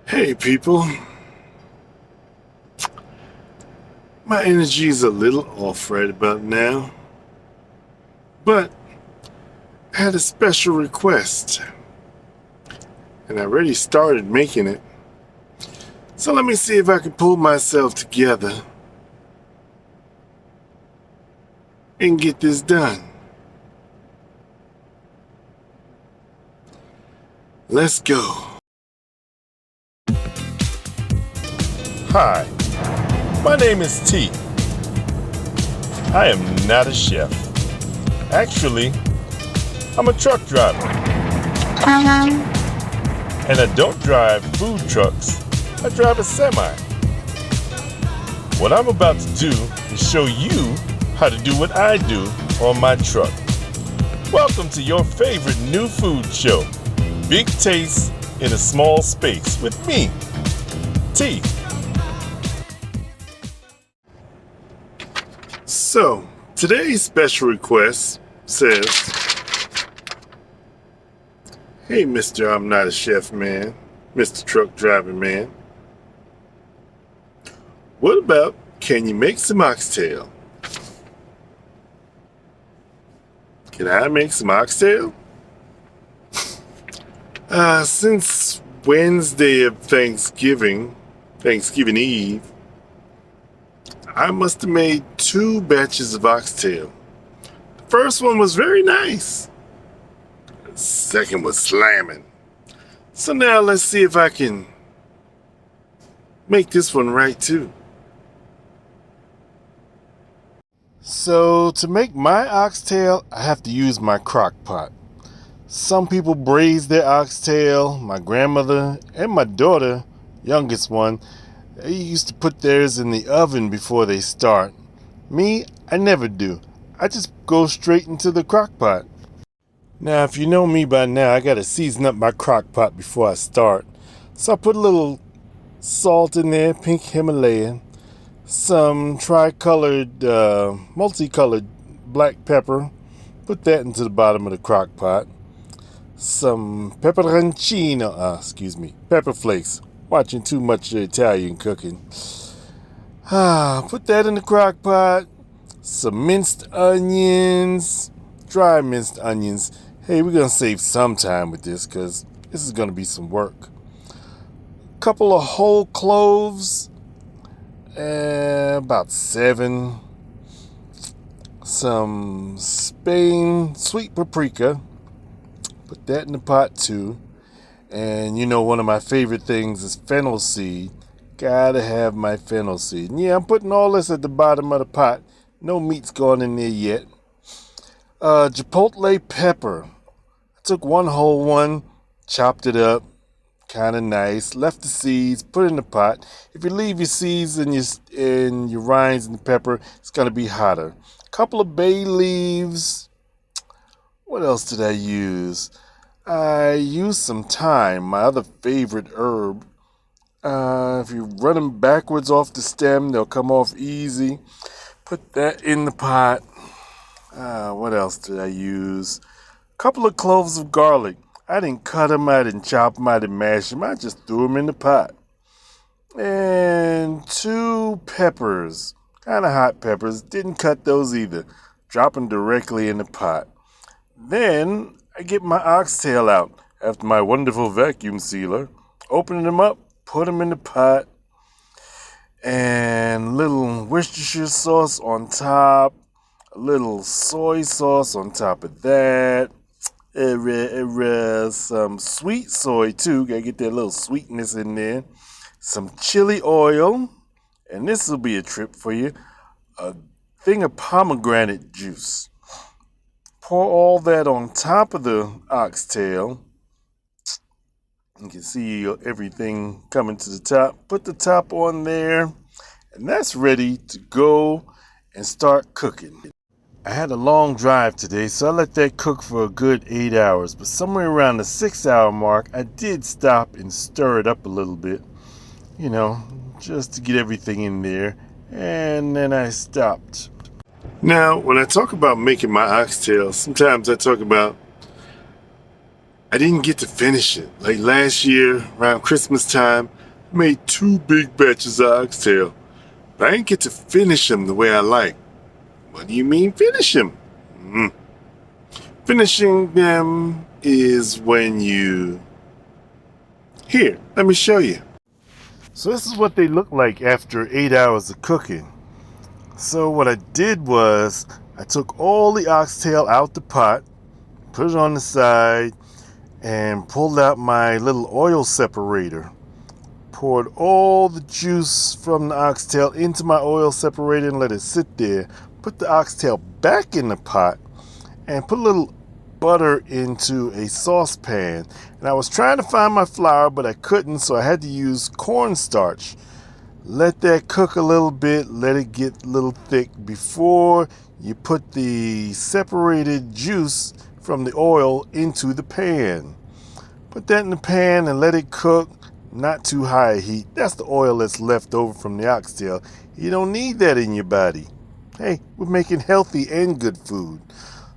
Hey people, my energy is a little off right about now, but I had a special request and I already started making it. So let me see if I can pull myself together and get this done. Let's go. Hi, my name is T. I am not a chef. Actually, I'm a truck driver. And I don't drive food trucks, I drive a semi. What I'm about to do is show you how to do what I do on my truck. Welcome to your favorite new food show, Big Taste in a Small Space with me, T. So, today's special request says, "Hey Mr. I'm not a chef man, Mr. Truck Driving Man. What about, can you make some oxtail?" Can I make some oxtail? Since Wednesday of Thanksgiving Eve, I must have made 2 batches of oxtail. The first one was very nice. The second was slamming. So now let's see if I can make this one right too. So to make my oxtail, I have to use my crock pot. Some people braise their oxtail. My grandmother and my daughter, youngest one, they used to put theirs in the oven before they start. Me, I never do. I just go straight into the crock pot. Now, if you know me by now, I gotta season up my crock pot before I start. So I put a little salt in there, pink Himalayan, some multicolored black pepper. Put that into the bottom of the crock pot. Some pepper flakes. Watching too much Italian cooking. Put that in the crock pot. Some minced onions, dry minced onions. Hey, we're gonna save some time with this because this is gonna be some work. Couple of whole cloves, about 7. Some Spain sweet paprika. Put that in the pot too. And you know, one of my favorite things is fennel seed. Gotta have my fennel seed. And yeah, I'm putting all this at the bottom of the pot. No meat's gone in there yet. Chipotle pepper. I took 1 whole one, chopped it up, kind of nice. Left the seeds, put it in the pot. If you leave your seeds and your rinds in the pepper, it's gonna be hotter. Couple of bay leaves. What else did I use? I used some thyme, my other favorite herb. If you run them backwards off the stem, they'll come off easy. Put that in the pot. What else did I use? Couple of cloves of garlic. I didn't cut them, I didn't chop them, I didn't mash them. I just threw them in the pot. And 2 peppers, kind of hot peppers. Didn't cut those either. Drop them directly in the pot. Then I get my oxtail out after my wonderful vacuum sealer. Open them up, put them in the pot, and little Worcestershire sauce on top, a little soy sauce on top of that, some sweet soy too, gotta get that little sweetness in there, some chili oil, and this will be a trip for you, a thing of pomegranate juice. Pour all that on top of the oxtail. You can see everything coming to the top. Put the top on there, and that's ready to go and start cooking. I had a long drive today, so I let that cook for a good 8 hours. But somewhere around the 6-hour mark, I did stop and stir it up a little bit, just to get everything in there. And then I stopped. Now, when I talk about making my oxtail, sometimes I talk about I didn't get to finish it. Like last year, around Christmas time, I made 2 big batches of oxtail. But I didn't get to finish them the way I like. What do you mean finish them? Finishing them is when you... Here, let me show you. So this is what they look like after 8 hours of cooking. So what I did was, I took all the oxtail out the pot, put it on the side, and pulled out my little oil separator. Poured all the juice from the oxtail into my oil separator and let it sit there. Put the oxtail back in the pot and put a little butter into a saucepan. And I was trying to find my flour, but I couldn't, so I had to use cornstarch. Let that cook a little bit, let it get a little thick before you put the separated juice from the oil into the pan. Put that in the pan and let it cook, not too high a heat. That's the oil that's left over from the oxtail. You don't need that in your body. Hey, we're making healthy and good food.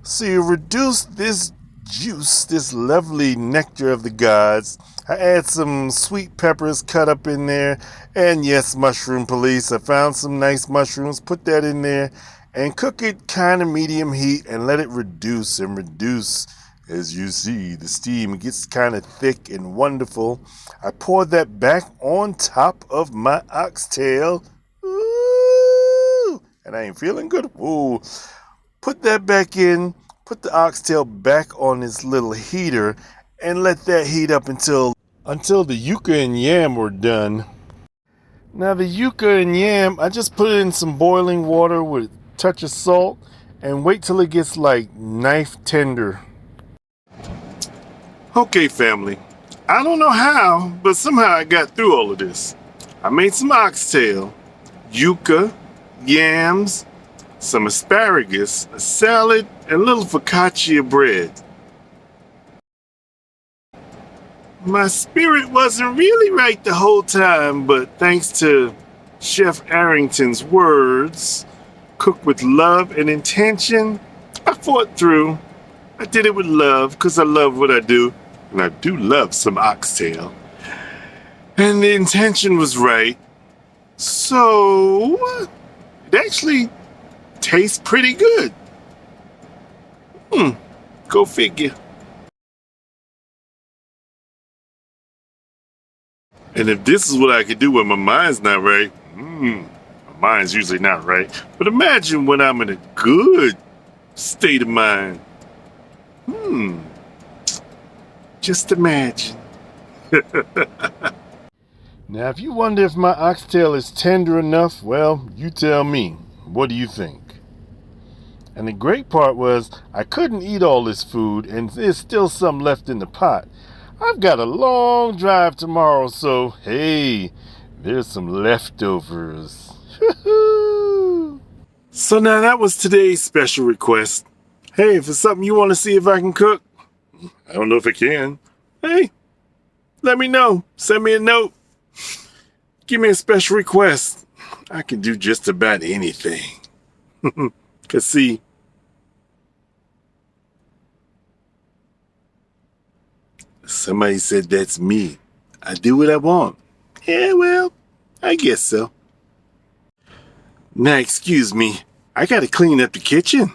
So you reduce this juice, this lovely nectar of the gods. I add some sweet peppers cut up in there. And yes, mushroom police. I found some nice mushrooms. Put that in there and cook it kind of medium heat and let it reduce and reduce. As you see, the steam gets kind of thick and wonderful. I pour that back on top of my oxtail. Ooh, and I ain't feeling good. Ooh. Put that back in. Put the oxtail back on this little heater and let that heat up until the yuca and yam were done. Now the yuca and yam, I just put it in some boiling water with a touch of salt and wait till it gets like knife tender. Okay, family. I don't know how, but somehow I got through all of this. I made some oxtail, yuca, yams, some asparagus, a salad, and a little focaccia bread. My spirit wasn't really right the whole time, but thanks to Chef Arrington's words, cook with love and intention, I fought through. I did it with love because I love what I do, and I do love some oxtail. And the intention was right. So, it actually tastes pretty good. Go figure. And if this is what I could do when my mind's not right, my mind's usually not right. But imagine when I'm in a good state of mind. Just imagine. Now, if you wonder if my oxtail is tender enough, well, you tell me. What do you think? And the great part was, I couldn't eat all this food, and there's still some left in the pot. I've got a long drive tomorrow, so hey, there's some leftovers. So now that was today's special request. Hey, if it's something you want to see if I can cook, I don't know if I can. Hey, let me know. Send me a note. Give me a special request. I can do just about anything. Cause see, somebody said that's me. I do what I want. Yeah, well, I guess so. Now, excuse me. I gotta clean up the kitchen.